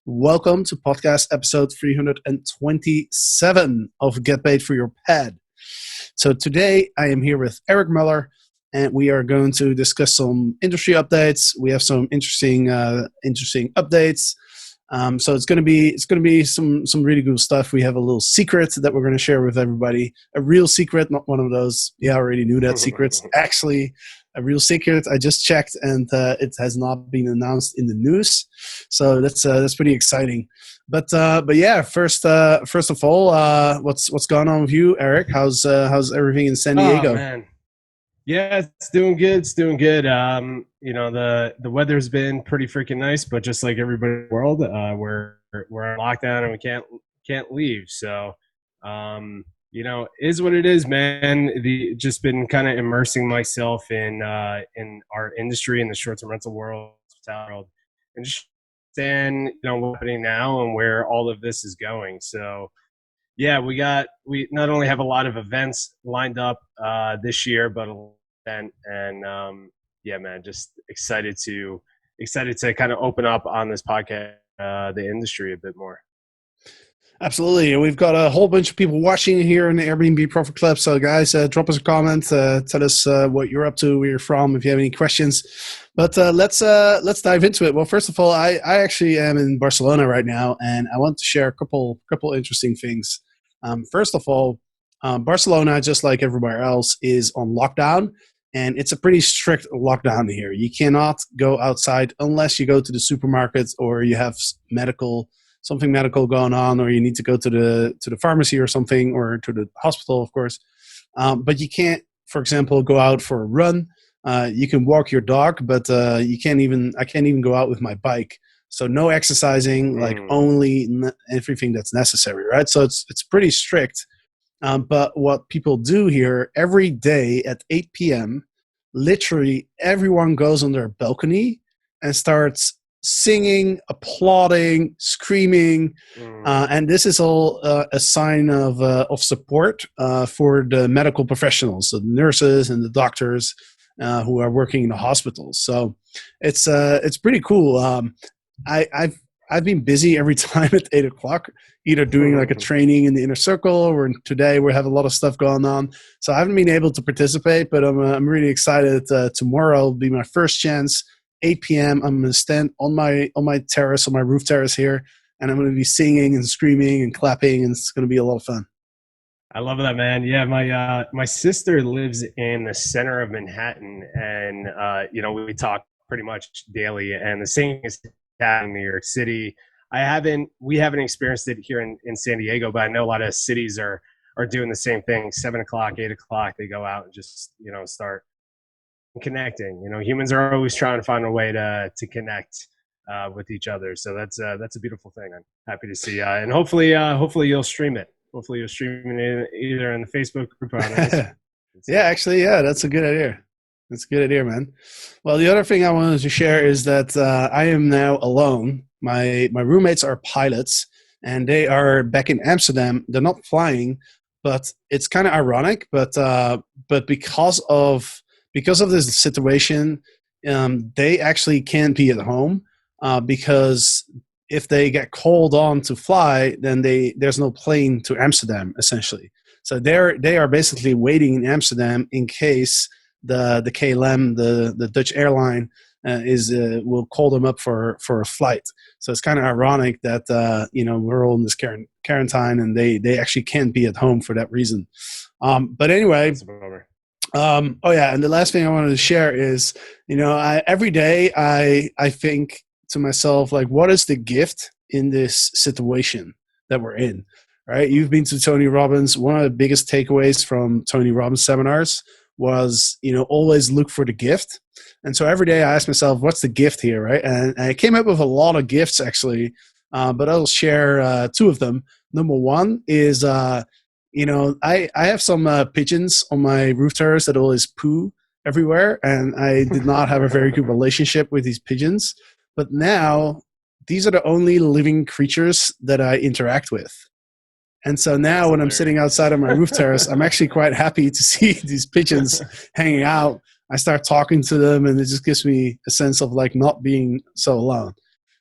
Welcome to podcast episode 327 of Get Paid for Your Pad. So today I am here with Eric Muller, and we are going to discuss some industry updates. We have some interesting updates. So it's going to be some really cool stuff. We have a little secret that we're going to share with everybody. A real secret, not one of those. Yeah, I already knew that secrets. Actually, a real secret. I just checked, and it has not been announced in the news. So that's pretty exciting. But yeah, first of all, what's going on with you, Eric? How's everything in San Diego? Oh man, yeah, it's doing good. It's doing good. The weather's been pretty freaking nice, but just like everybody in the world, we're in lockdown and we can't leave. So, is what it is, man. Just been kind of immersing myself in our industry in the short-term rental world, and just understand what's happening now and where all of this is going. So yeah, we not only have a lot of events lined up this year, but an event, and yeah, man, just excited to kind of open up on this podcast the industry a bit more. Absolutely. And we've got a whole bunch of people watching here in the Airbnb Profit Club. So guys, drop us a comment, tell us what you're up to, where you're from, if you have any questions. But let's dive into it. Well, first of all, I actually am in Barcelona right now, and I want to share a couple interesting things. First of all, Barcelona, just like everywhere else, is on lockdown, and it's a pretty strict lockdown here. You cannot go outside unless you go to the supermarket or you have something medical going on, or you need to go to the pharmacy or something, or to the hospital, of course. But you can't, for example, go out for a run. You can walk your dog, but I can't even go out with my bike. So no exercising, like only everything that's necessary, right? So it's pretty strict. But what people do here every day at 8 p.m., literally everyone goes on their balcony and starts singing, applauding, screaming, and this is all a sign of support for the medical professionals, so the nurses and the doctors who are working in the hospitals. So it's pretty cool. I've been busy every time at 8 o'clock, either doing like a training in the inner circle, or today we have a lot of stuff going on. So I haven't been able to participate, but I'm really excited. Tomorrow will be my first chance. 8 p.m. I'm going to stand on my terrace, on my roof terrace here, and I'm going to be singing and screaming and clapping, and it's going to be a lot of fun. I love that, man. Yeah, my sister lives in the center of Manhattan, and we talk pretty much daily. And the same is happening in New York City. We haven't experienced it here in San Diego, but I know a lot of cities are doing the same thing. 7 o'clock, 8 o'clock, they go out and just start connecting. Humans are always trying to find a way to connect with each other. So that's a beautiful thing. I'm happy to see, and hopefully you'll stream it. Hopefully you'll stream it either in the Facebook group or on Instagram. Yeah, actually, yeah, that's a good idea. That's a good idea, man. Well, the other thing I wanted to share is that I am now alone. My roommates are pilots, and they are back in Amsterdam. They're not flying, but it's kind of ironic. But because of this situation, they actually can't be at home because if they get called on to fly, then there's no plane to Amsterdam, essentially. So they are basically waiting in Amsterdam in case the KLM, the Dutch airline, will call them up for a flight. So it's kind of ironic that we're all in this quarantine, and they actually can't be at home for that reason. But anyway. Oh yeah, and the last thing I wanted to share is, every day I think to myself, like, what is the gift in this situation that we're in, right? You've been to Tony Robbins. One of the biggest takeaways from Tony Robbins seminars was, always look for the gift. And so every day I ask myself, what's the gift here, right? And I came up with a lot of gifts, actually, but I'll share two of them. Number one is, I have some pigeons on my roof terrace that always poo everywhere, and I did not have a very good relationship with these pigeons. But now, these are the only living creatures that I interact with. And so now when I'm sitting outside on my roof terrace, I'm actually quite happy to see these pigeons hanging out. I start talking to them, and it just gives me a sense of like not being so alone.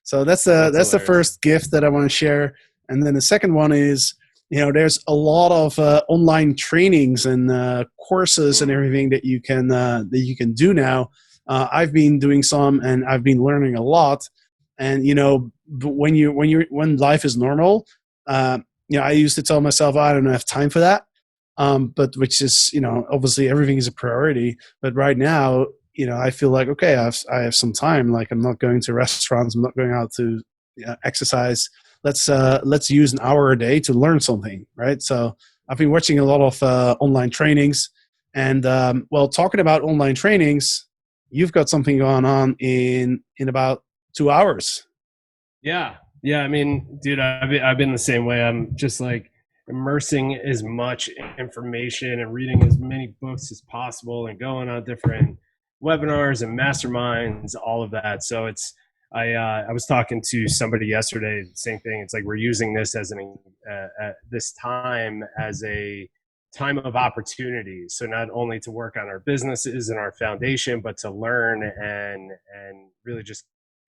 So That's that's the hilarious. first gift that I want to share. And then the second one is, there's a lot of online trainings and courses and Mm. everything that you can do now. I've been doing some, and I've been learning a lot. And when life is normal, uh, I used to tell myself, I don't have time for that. But which is, obviously everything is a priority. But right now, I feel like, okay, I have some time. Like, I'm not going to restaurants, I'm not going out to exercise. Let's use an hour a day to learn something, right? So I've been watching a lot of online trainings, and well, talking about online trainings, you've got something going on in about 2 hours. Yeah, yeah. I mean, dude, I've been the same way. I'm just like immersing as much information and reading as many books as possible, and going on different webinars and masterminds, all of that. So I was talking to somebody yesterday. Same thing. It's like we're using this as this time as a time of opportunity. So not only to work on our businesses and our foundation, but to learn and really just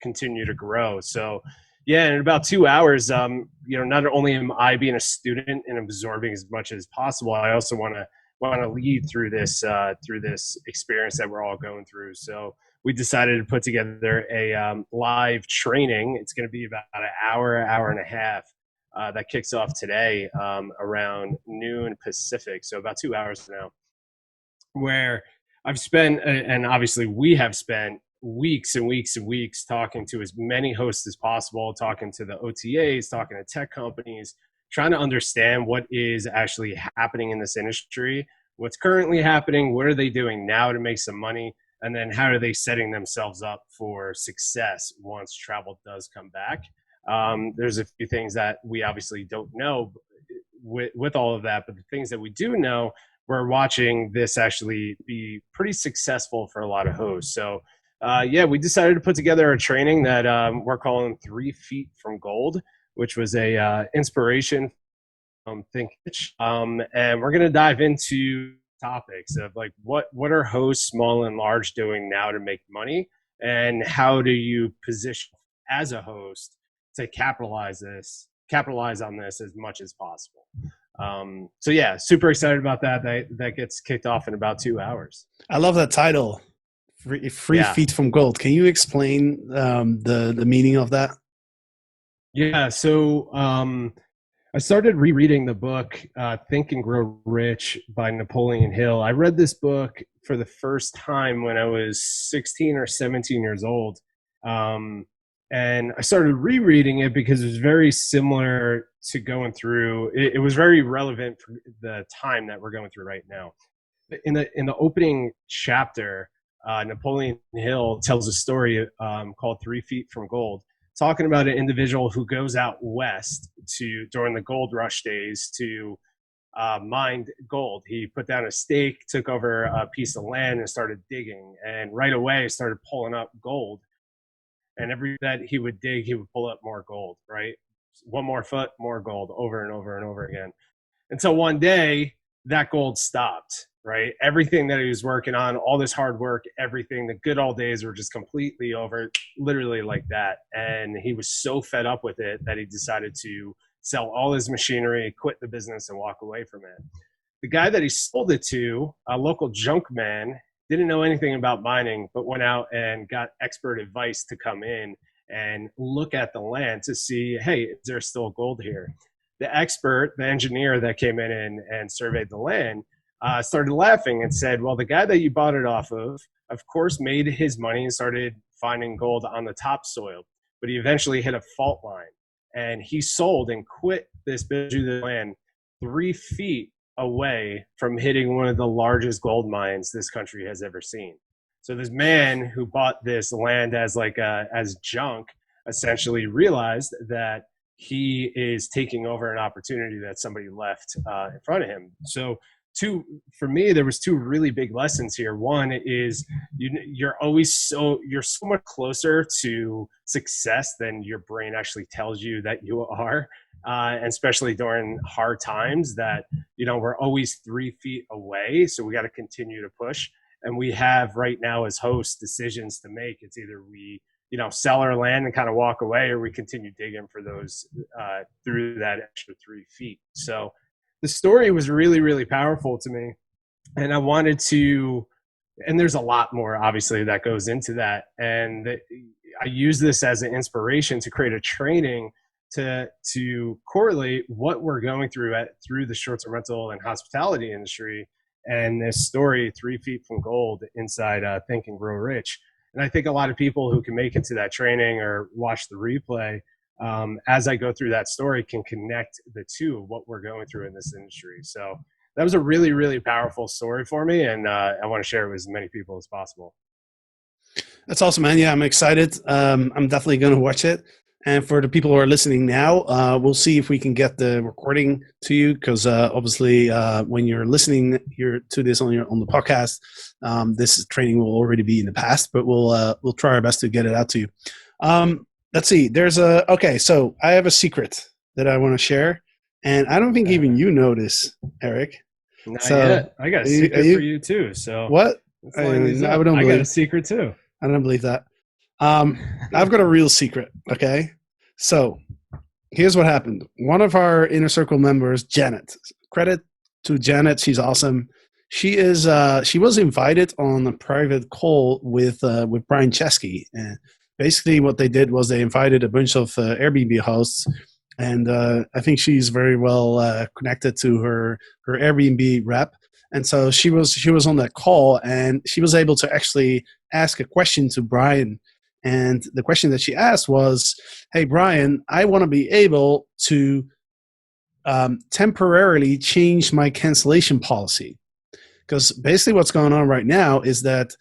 continue to grow. So yeah, in about 2 hours, not only am I being a student and absorbing as much as possible, I also want to lead through this experience that we're all going through. So we decided to put together a live training. It's going to be about an hour and a half. That kicks off today around noon Pacific, so about 2 hours now, where I've spent, and obviously we have spent weeks and weeks and weeks talking to as many hosts as possible, talking to the OTAs, talking to tech companies, trying to understand what is actually happening in this industry, what's currently happening, what are they doing now to make some money, and then how are they setting themselves up for success once travel does come back. There's a few things that we obviously don't know with all of that, but the things that we do know, we're watching this actually be pretty successful for a lot of hosts. So, yeah, we decided to put together a training that we're calling 3 Feet from Gold, which was a inspiration from Thinkage. And we're going to dive into topics of like what are hosts, small and large, doing now to make money, and how do you position as a host to capitalize on this as much as possible. So yeah, super excited about that. That gets kicked off in about 2 hours. I love that title, Free Yeah, Feet from Gold. Can you explain the meaning of that? yeah. So I started rereading the book Think and Grow Rich by Napoleon Hill. I read this book for the first time when I was 16 or 17 years old. Um, and I started rereading it because it was very similar to going through, it was very relevant for the time that we're going through right now. In the opening chapter, Napoleon Hill tells a story called 3 Feet from Gold, talking about an individual who goes out west to during the gold rush days to mined gold. He put down a stake, took over a piece of land, and started digging. And right away, started pulling up gold. And every that he would dig, he would pull up more gold. Right, one more foot, more gold, over and over and over again, until one day that gold stopped. Right, everything that he was working on, all this hard work, everything, the good old days were just completely over, literally like that. And he was so fed up with it that he decided to sell all his machinery, quit the business, and walk away from it. The guy that he sold it to, a local junk man, didn't know anything about mining, but went out and got expert advice to come in and look at the land to see, hey, is there still gold here? The expert, the engineer that came in and surveyed the land, started laughing and said, well, the guy that you bought it off of course, made his money and started finding gold on the topsoil, but he eventually hit a fault line, and he sold and quit this business land 3 feet away from hitting one of the largest gold mines this country has ever seen. So this man who bought this land as junk essentially realized that he is taking over an opportunity that somebody left in front of him. So for me, there was two really big lessons here. One is you're so much closer to success than your brain actually tells you that you are, and especially during hard times. That we're always 3 feet away, so we got to continue to push. And we have right now as hosts decisions to make. It's either we sell our land and kind of walk away, or we continue digging for those through that extra 3 feet. So the story was really, really powerful to me. And I wanted to, and there's a lot more obviously that goes into that. And I use this as an inspiration to create a training to correlate what we're going through the short-term rental and hospitality industry, and this story, 3 feet from gold, inside Think and Grow Rich. And I think a lot of people who can make it to that training or watch the replay, as I go through that story, can connect the two of what we're going through in this industry. So that was a really, really powerful story for me, and I want to share it with as many people as possible. That's awesome, man. Yeah, I'm excited. I'm definitely going to watch it. And for the people who are listening now, we'll see if we can get the recording to you, because obviously, when you're listening to this on the podcast, this training will already be in the past. But we'll try our best to get it out to you. Let's see. Okay. So I have a secret that I want to share, and I don't think even you know this, Eric. Not So yet. I got a secret for you too. So what? let's line these up. I got a secret too. I don't believe that. I've got a real secret. Okay. So here's what happened. One of our inner circle members, Janet, credit to Janet. She's awesome. She was invited on a private call with Brian Chesky. And basically what they did was they invited a bunch of Airbnb hosts. And I think she's very well connected to her Airbnb rep. And so she was on that call, and she was able to actually ask a question to Brian. And the question that she asked was, "Hey, Brian, I want to be able to temporarily change my cancellation policy." Because basically what's going on right now is that,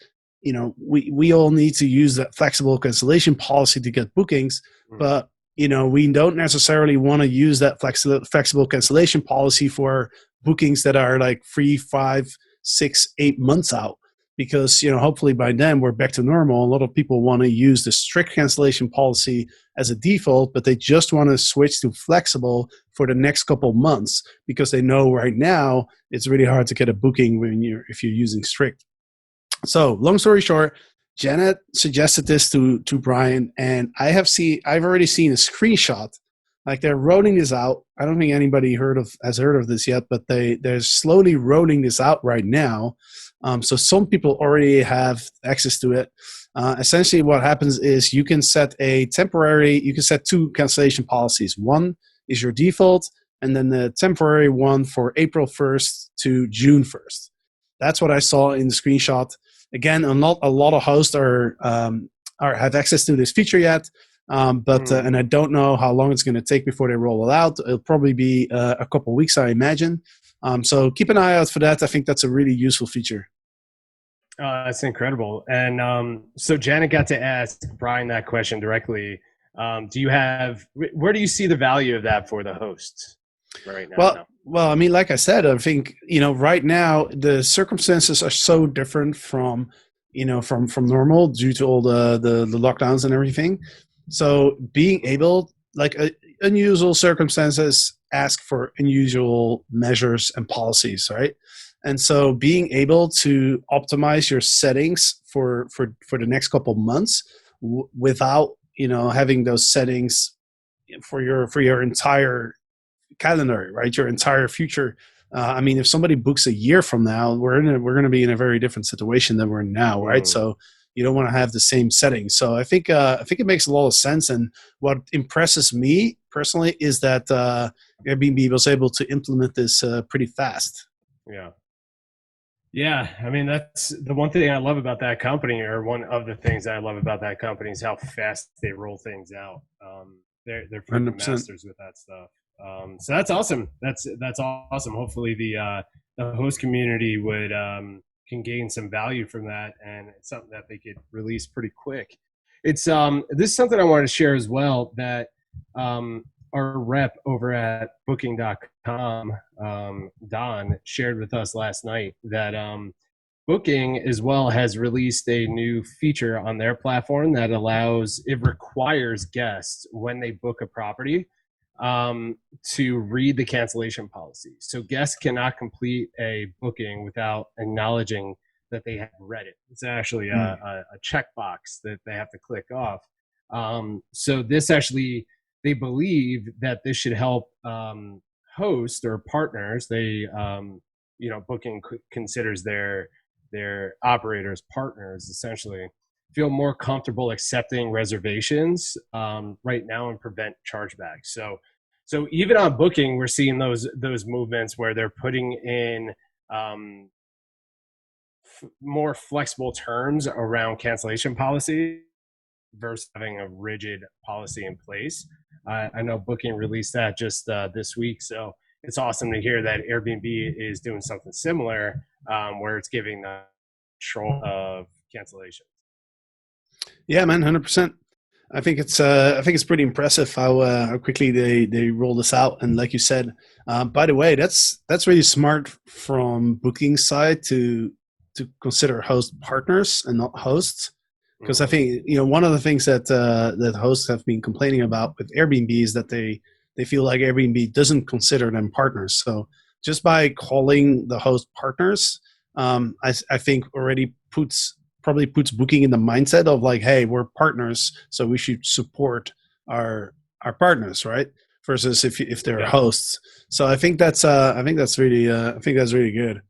we all need to use that flexible cancellation policy to get bookings, but we don't necessarily want to use that flexible cancellation policy for bookings that are like 3, 5, 6, 8 months out, because hopefully by then we're back to normal. A lot of people want to use the strict cancellation policy as a default, but they just want to switch to flexible for the next couple months, because they know right now it's really hard to get a booking if you're using strict. So long story short, Janet suggested this to Brian, and I've already seen a screenshot. Like, they're rolling this out. I don't think anybody has heard of this yet, but they're slowly rolling this out right now. So some people already have access to it. Essentially what happens is you can set two cancellation policies. One is your default, and then the temporary one for April 1st to June 1st. That's what I saw in the screenshot. Again, not a lot of hosts have access to this feature yet, and I don't know how long it's going to take before they roll it out. It'll probably be a couple of weeks, I imagine. So keep an eye out for that. I think that's a really useful feature. That's incredible. And so Janet got to ask Brian that question directly. Where do you see the value of that for the hosts right now? Well, I mean, like I said, I think, right now the circumstances are so different from normal due to all the lockdowns and everything. So being able, like, unusual circumstances ask for unusual measures and policies, right? And so being able to optimize your settings for the next couple months without having those settings for your entire calendar, right? Your entire future. I mean, if somebody books a year from now, we're going to be in a very different situation than we're in now, right? So you don't want to have the same settings. So I think it makes a lot of sense. And what impresses me personally is that Airbnb was able to implement this pretty fast. Yeah, I mean, that's the one thing I love about that company, or one of the things I love about that company, is how fast they roll things out. They're freaking masters with that stuff. So that's awesome. That's awesome. Hopefully the host community can gain some value from that, and it's something that they could release pretty quick. It's this is something I wanted to share as well, that our rep over at booking.com, Don, shared with us last night that Booking as well has released a new feature on their platform that requires guests, when they book a property, to read the cancellation policy. So guests cannot complete a booking without acknowledging that they have read it. It's actually a checkbox that they have to click off. So this actually, they believe that this should help host or partners. They, booking considers their operators partners essentially feel more comfortable accepting reservations right now and prevent chargebacks. So even on booking, we're seeing those movements where they're putting in um, more flexible terms around cancellation policy versus having a rigid policy in place. I know Booking released that just this week, so it's awesome to hear that Airbnb is doing something similar, where it's giving the control of cancellation. Yeah, man, 100%. I think it's pretty impressive how quickly they roll this out. And like you said, by the way, that's really smart from Booking side to consider host partners and not hosts. Because I Mm-hmm. think one of the things that hosts have been complaining about with Airbnb is that they feel like Airbnb doesn't consider them partners. So just by calling the host partners, I think already probably puts Booking in the mindset of like, hey, we're partners, so we should support our partners, right? Versus if they're Yeah, hosts. So I think that's really good.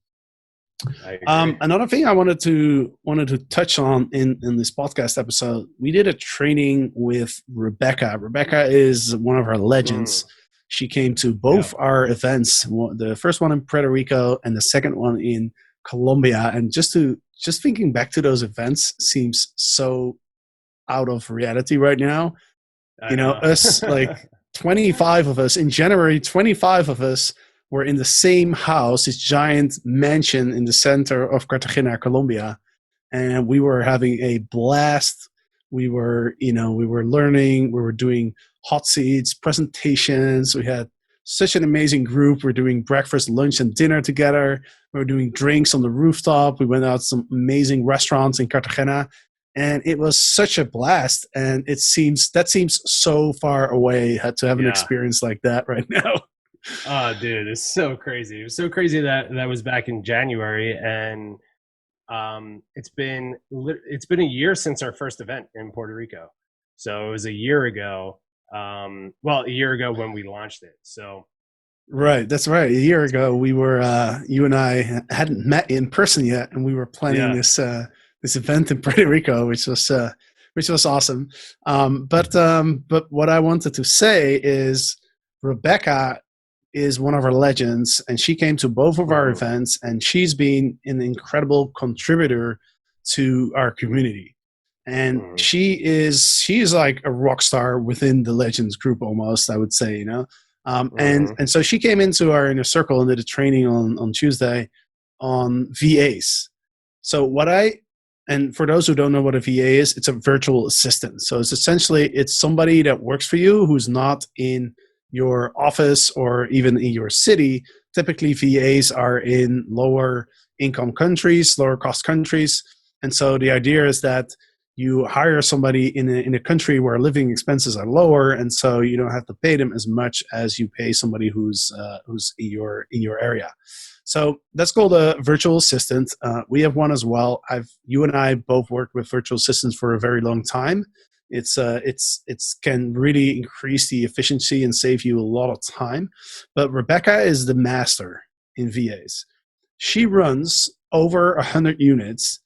I agree. Another thing I wanted to touch on in this podcast episode, we did a training with Rebecca. Rebecca is one of our legends. Mm, She came to yeah, both our events, the first one in Puerto Rico and the second one in Colombia. And just thinking back to those events seems so out of reality right now. I know. Us like 25 of us in January, 25 of us were in the same house, this giant mansion in the center of Cartagena, Colombia, and we were having a blast. We were learning, we were doing hot seats, presentations. We had such an amazing group. We're doing breakfast, lunch, and dinner together. We were doing drinks on the rooftop. We went out to some amazing restaurants in Cartagena, and it was such a blast. And that seems so far away to have an Yeah. experience like that right now. Oh, dude, it's so crazy. It was so crazy that that was back in January, and it's been a year since our first event in Puerto Rico. So it was a year ago. Well, a year ago when we launched it. So Right, that's right. A year ago, we were you and I hadn't met in person yet, and we were planning yeah. this event in Puerto Rico, which was awesome. But what I wanted to say is Rebecca is one of our legends, and she came to both of our Mm-hmm. events, and she's been an incredible contributor to our community. And Mm-hmm. she is like a rock star within the legends group almost, I would say, and Mm-hmm. and so she came into our inner circle and did a training on Tuesday on VAs. So and for those who don't know what a VA is, it's a virtual assistant. So it's somebody that works for you who's not in your office or even in your city. Typically, VAs are in lower income countries, lower cost countries, and so the idea is that you hire somebody in a country where living expenses are lower, and so you don't have to pay them as much as you pay somebody who's in your area. So that's called a virtual assistant. We have one as well. You and I both worked with virtual assistants for a very long time. It's can really increase the efficiency and save you a lot of time. But Rebecca is the master in VAs. She runs over 100 units,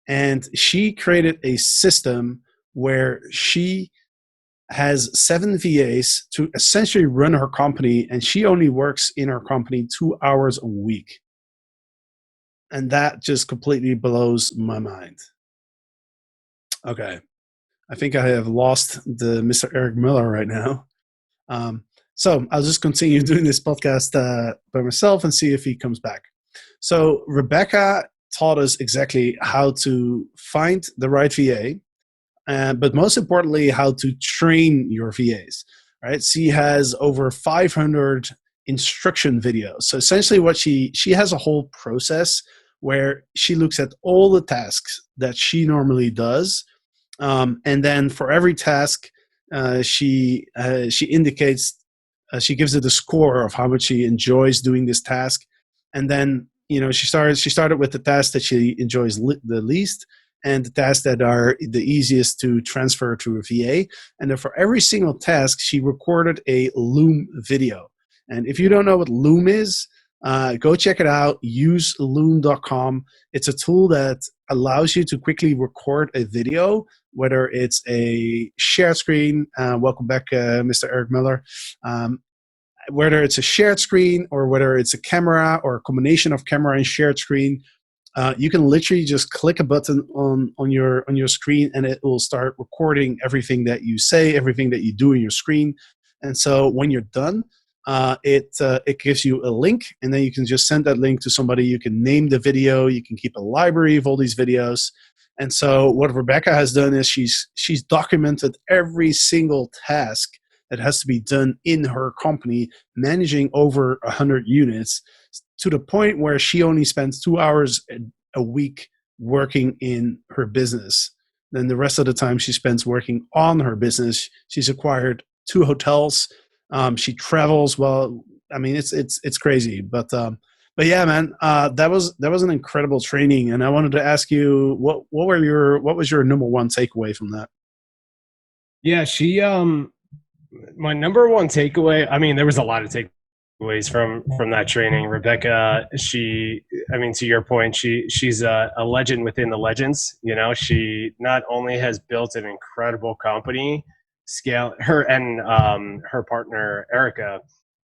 and she created a system where she has 7 VAs to essentially run her company, and she only works in her company 2 hours a week. And that just completely blows my mind. Okay. I think I have lost the Mr. Eric Miller right now. Um, so I'll just continue doing this podcast by myself and see if he comes back. So Rebecca taught us exactly how to find the right VA, but most importantly, how to train your VAs. Right? She has over 500 instruction videos. So essentially, what she has a whole process where she looks at all the tasks that she normally does, and then for every task, she indicates she gives it a score of how much she enjoys doing this task, and then she started with the task that she enjoys the least, and the tasks that are the easiest to transfer to a VA. And then for every single task, she recorded a Loom video. And if you don't know what Loom is, go check it out. Use loom.com. It's a tool that allows you to quickly record a video, whether it's a shared screen. Welcome back, Mr. Eric Miller. Whether it's a shared screen or whether it's a camera or a combination of camera and shared screen, you can literally just click a button on your screen, and it will start recording everything that you say, everything that you do in your screen. And so when you're done, it gives you a link, and then you can just send that link to somebody. You can name the video. You can keep a library of all these videos. And so what Rebecca has done is she's documented every single task that has to be done in her company, managing over 100 units, to the point where she only spends 2 hours a week working in her business. Then the rest of the time she spends working on her business. She's acquired 2 hotels. She travels. Well, I mean, it's crazy, but yeah, man, that was an incredible training. And I wanted to ask you, what was your number one takeaway from that? Yeah, she my number one takeaway, I mean, there was a lot of takeaways from that training. Rebecca, I mean, to your point, she's a legend within the legends. You know, she not only has built an incredible company, scale her and her partner Erica,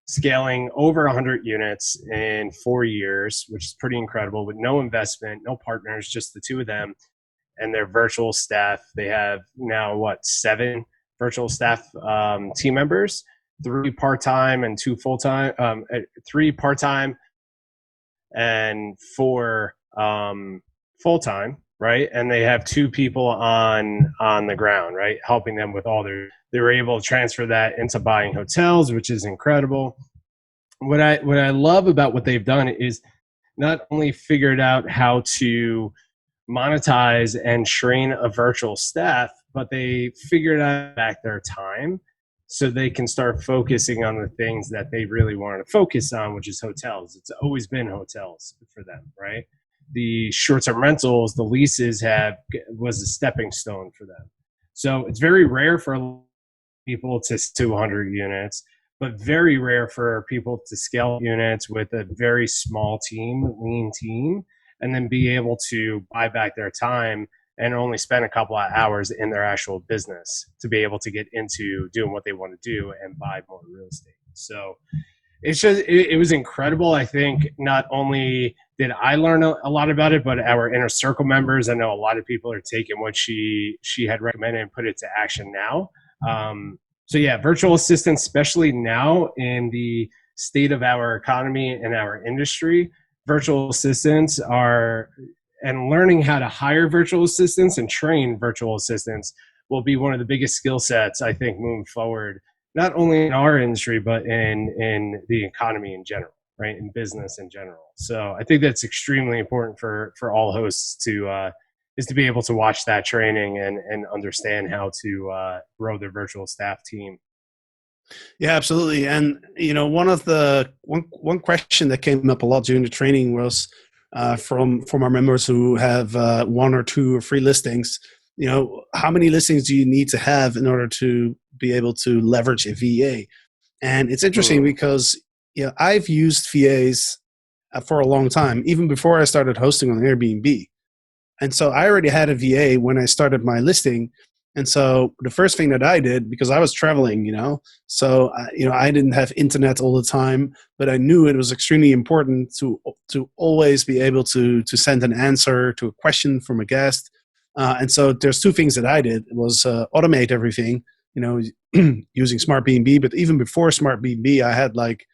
scaling over 100 units in 4 years, which is pretty incredible, with no investment, no partners, just the two of them and their virtual staff. They have now, what, 7 virtual staff team members, 3 part-time and 2 full-time, 3 part-time and 4 full-time, right? And they have 2 people on the ground, right, helping them with all they were able to transfer that into buying hotels, which is incredible. What I love about what they've done is not only figured out how to monetize and train a virtual staff, but they figured out back their time so they can start focusing on the things that they really wanted to focus on, which is hotels. It's always been hotels for them, right? The short-term rentals, the leases was a stepping stone for them. So it's very rare for people to 200 units, but very rare for people to scale units with a very small team, lean team, and then be able to buy back their time and only spend a couple of hours in their actual business to be able to get into doing what they want to do and buy more real estate. So it's just, it was incredible. I think not only did I learn a lot about it, but our inner circle members, I know a lot of people are taking what she had recommended and put it to action now. So yeah, virtual assistants, especially now in the state of our economy and our industry, virtual assistants are, and learning how to hire virtual assistants and train virtual assistants will be one of the biggest skill sets, I think, moving forward, not only in our industry, but in the economy in general, right? In business in general. So I think that's extremely important for all hosts to, is to be able to watch that training and understand how to grow their virtual staff team. Yeah, absolutely. And one question that came up a lot during the training was from our members who have 1 or 2 or 3 listings. You know, how many listings do you need to have in order to be able to leverage a VA? And it's interesting because I've used VAs for a long time, even before I started hosting on Airbnb. And so I already had a VA when I started my listing. And so the first thing that I did, because I was traveling, so I didn't have internet all the time, but I knew it was extremely important to always be able to send an answer to a question from a guest. And so there's 2 things that I did. It was automate everything, using Smart BNB. But even before Smart BNB, I had like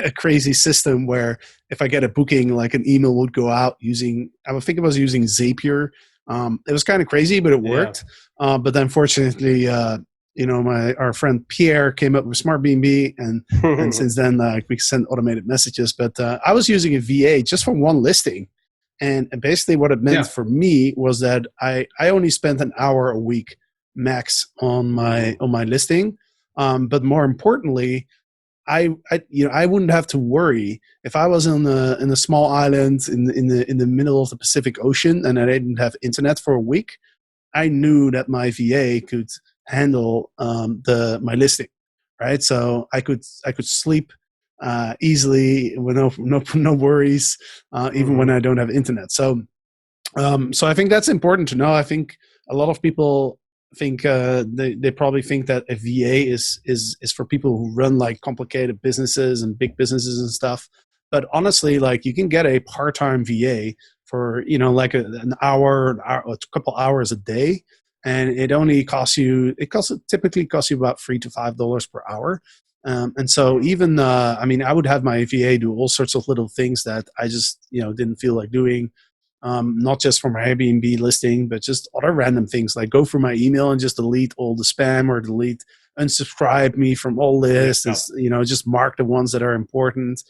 a crazy system where if I get a booking, like an email would go out using, I think it was using Zapier. It was kind of crazy, but it worked. Yeah. But then fortunately, our friend Pierre came up with Smart BNB, and since then we send automated messages. But I was using a VA just for 1 listing. And basically what it meant for me was that I only spent an hour a week max on my listing. But more importantly, I wouldn't have to worry if I was in a small island in the middle of the Pacific Ocean and I didn't have internet for a week. I knew that my VA could handle the my listing, right? So I could sleep easily with no worries, even when Mm-hmm. I don't have internet. So I think that's important to know. I think a lot of people think they probably think that a VA is for people who run like complicated businesses and big businesses and stuff. But honestly, like you can get a part time VA for like an hour, a couple hours a day, and it only costs you. It typically costs you about $3 to $5 per hour. And so even I mean, I would have my VA do all sorts of little things that I just didn't feel like doing, not just for my Airbnb listing, but just other random things like go through my email and just delete all the spam or unsubscribe me from all lists, and Yeah. just mark the ones that are important.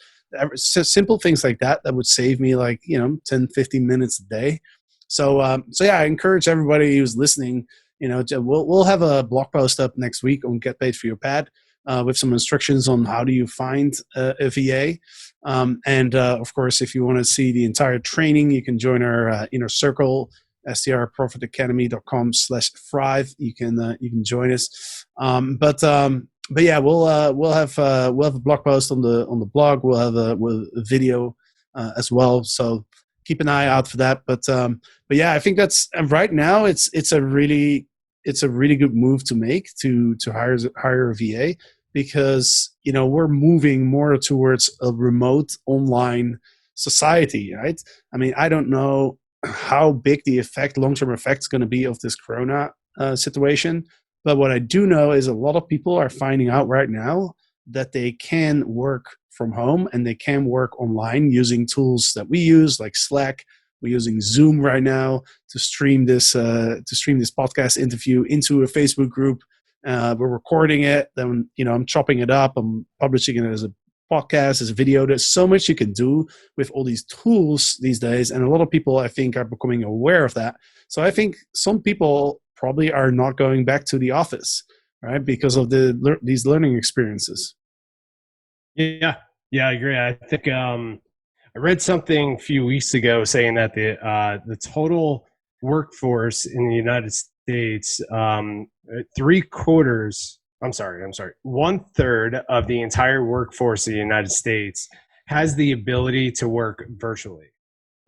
Simple things like that that would save me like 10, 15 minutes a day. So yeah, I encourage everybody who's listening. We'll have a blog post up next week on Get Paid for Your Pad, with some instructions on how do you find a VA. And of course, if you want to see the entire training, you can join our inner circle, strprofitacademy.com/thrive. You can join us. But yeah, we'll have a blog post on the blog. We'll have a video as well. So keep an eye out for that. But yeah, I think that's right now. It's a really good move to make to hire a VA, because we're moving more towards a remote online society, right? I mean, I don't know how big the long-term effect is going to be of this corona situation, but what I do know is a lot of people are finding out right now that they can work from home and they can work online using tools that we use, like Slack. We're using Zoom right now to stream this podcast interview into a Facebook group. We're recording it, then I'm chopping it up, I'm publishing it as a podcast, as a video. There's so much you can do with all these tools these days, and a lot of people, I think, are becoming aware of that. So I think some people probably are not going back to the office, right, because of these learning experiences. Yeah, yeah, I agree. I think I read something a few weeks ago saying that the total workforce in the United States, three quarters. I'm sorry. One third of the entire workforce of the United States has the ability to work virtually,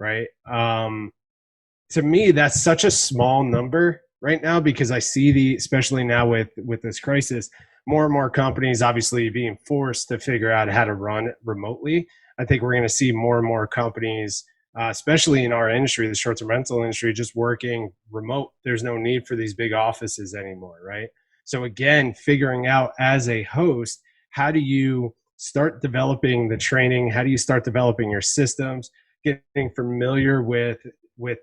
right? To me, that's such a small number right now, because I see especially now with this crisis, more and more companies obviously being forced to figure out how to run remotely. I think we're going to see more and more companies, especially in our industry, the short-term rental industry, just working remote. There's no need for these big offices anymore, right? So again, figuring out as a host, how do you start developing the training? How do you start developing your systems? Getting familiar with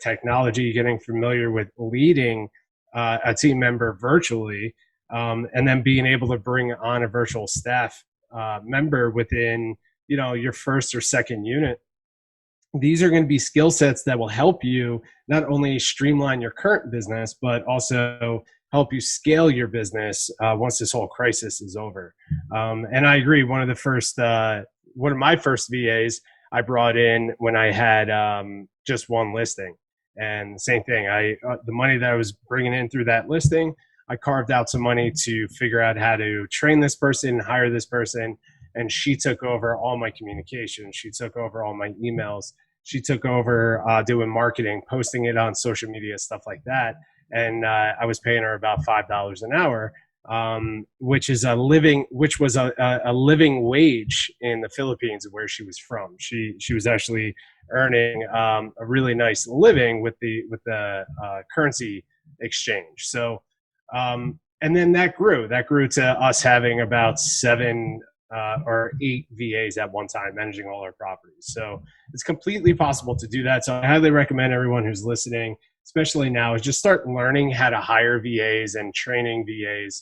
technology, getting familiar with leading a team member virtually, and then being able to bring on a virtual staff member within your first or second unit. These are going to be skill sets that will help you not only streamline your current business, but also help you scale your business once this whole crisis is over. And I agree. One of my first VAs I brought in when I had just one listing, and same thing. The money that I was bringing in through that listing, I carved out some money to figure out how to train this person, hire this person, and she took over all my communication. She took over all my emails. She took over doing marketing, posting it on social media, stuff like that. And I was paying her about $5 an hour, which was a living wage in the Philippines, where she was from. She was actually earning a really nice living with the currency exchange. So, and then that grew to us having about seven or eight VAs at one time managing all our properties. So it's completely possible to do that. So I highly recommend everyone who's listening, especially now, is just start learning how to hire VAs and training VAs.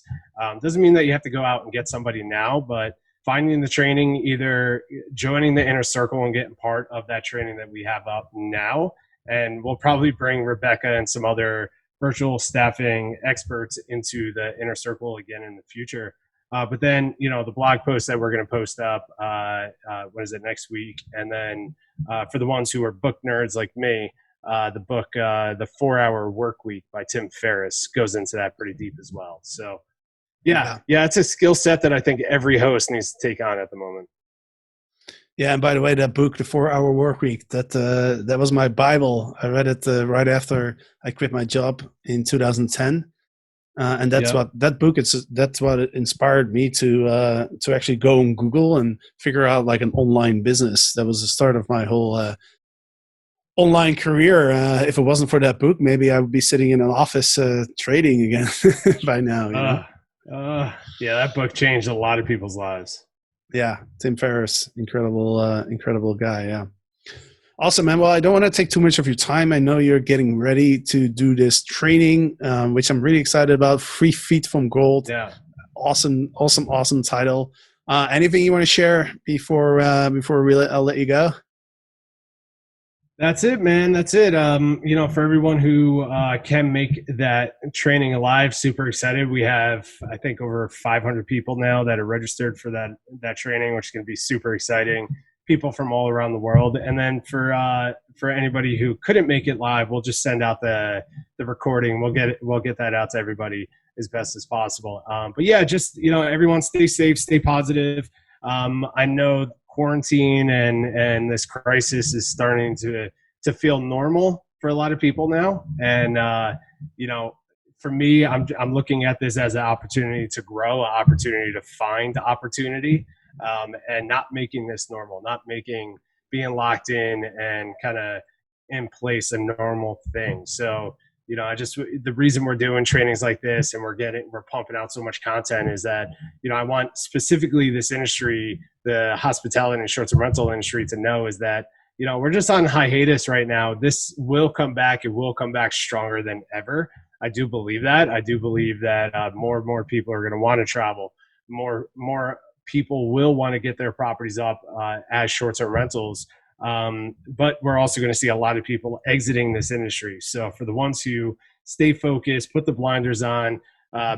Doesn't mean that you have to go out and get somebody now, but finding the training, either joining the inner circle and getting part of that training that we have up now. And we'll probably bring Rebecca and some other virtual staffing experts into the inner circle again in the future. But then, the blog post that we're going to post up, what is it, next week? And then for the ones who are book nerds like me, the book, The 4-Hour Work Week by Tim Ferriss goes into that pretty deep as well. So yeah, it's a skill set that I think every host needs to take on at the moment. Yeah, and by the way, that book, The 4-Hour Work Week, that was my Bible. I read it right after I quit my job in 2010. And that's what that book that's what it inspired me to actually go on Google and figure out like an online business. That was the start of my whole online career. If it wasn't for that book, maybe I would be sitting in an office trading again by now. Yeah, that book changed a lot of people's lives. Yeah, Tim Ferriss, incredible guy. Yeah. Awesome, man. Well, I don't want to take too much of your time. I know you're getting ready to do this training, which I'm really excited about. 3 Feet from Gold. Yeah. Awesome title. Anything you want to share before I'll let you go? That's it, man. That's it. For everyone who can make that training alive, super excited. We have, I think, over 500 people now that are registered for that training, which is going to be super exciting. People from all around the world. And then for anybody who couldn't make it live, we'll just send out the recording. We'll get that out to everybody as best as possible. But yeah, just, everyone stay safe, stay positive. I know quarantine and this crisis is starting to feel normal for a lot of people now. And, for me, I'm looking at this as an opportunity to grow, an opportunity to find opportunity. And not making this normal, not making being locked in and kind of in place a normal thing. So, the reason we're doing trainings like this and we're pumping out so much content is that, I want specifically this industry, the hospitality and short-term rental industry, to know is that, we're just on hiatus right now. This will come back. It will come back stronger than ever. I do believe that. I do believe that more and more people are going to want to travel. More people will want to get their properties up as short-term rentals. But we're also going to see a lot of people exiting this industry. So for the ones who stay focused, put the blinders on,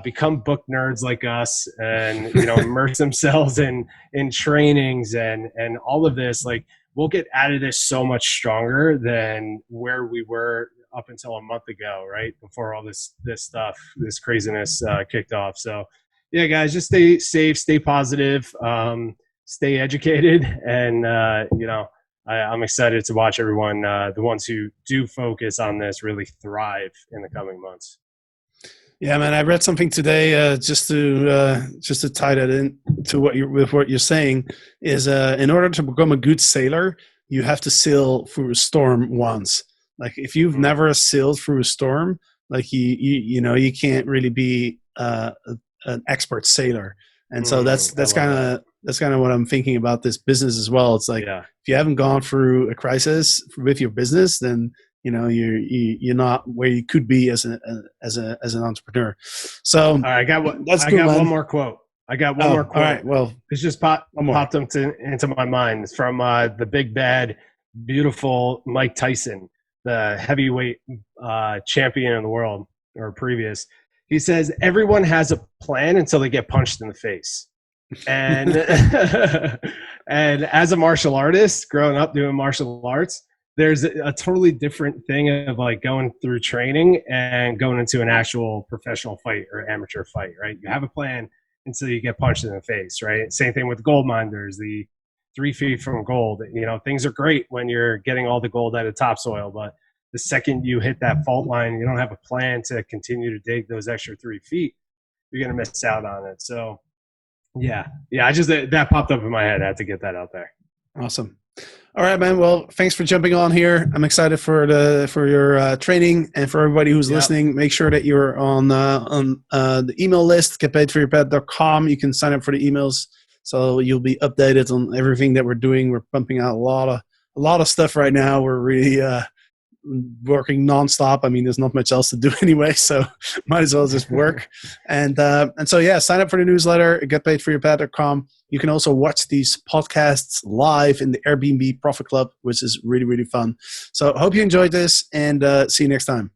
become book nerds like us, and immerse themselves in trainings and all of this, like, we'll get out of this so much stronger than where we were up until a month ago, right? Before all this stuff, this craziness kicked off. So yeah, guys, just stay safe, stay positive, stay educated, and I'm excited to watch everyone, the ones who do focus on this, really thrive in the coming months. Yeah, man, I read something today just to tie that in to what you're saying is in order to become a good sailor, you have to sail through a storm once. Like if you've never sailed through a storm, like you can't really be an expert sailor. And so that's kind of what I'm thinking about this business as well. It's like, if you haven't gone through a crisis with your business, then you're not where you could be as an entrepreneur. So I got one more quote. All right. Well, it's just popped into my mind. It's from the big bad, beautiful Mike Tyson, the heavyweight champion in the world, or previous. He says, everyone has a plan until they get punched in the face. And and as a martial artist, growing up doing martial arts, there's a totally different thing of like going through training and going into an actual professional fight or amateur fight, right? You have a plan until you get punched in the face, right? Same thing with gold miners, the 3 feet from gold. Things are great when you're getting all the gold out of topsoil, but the second you hit that fault line, you don't have a plan to continue to dig those extra 3 feet, you're going to miss out on it. So yeah, that popped up in my head. I had to get that out there. Awesome. All right, man. Well, thanks for jumping on here. I'm excited for your training, and for everybody who's listening, make sure that you're on the email list, getpaidforyourpet.com. You can sign up for the emails, so you'll be updated on everything that we're doing. We're pumping out a lot of stuff right now. We're really working nonstop. I mean, there's not much else to do anyway, so might as well just work. And so yeah, sign up for the newsletter at getpaidforyourpet.com. You can also watch these podcasts live in the Airbnb Profit Club, which is really, really fun. So hope you enjoyed this, and see you next time.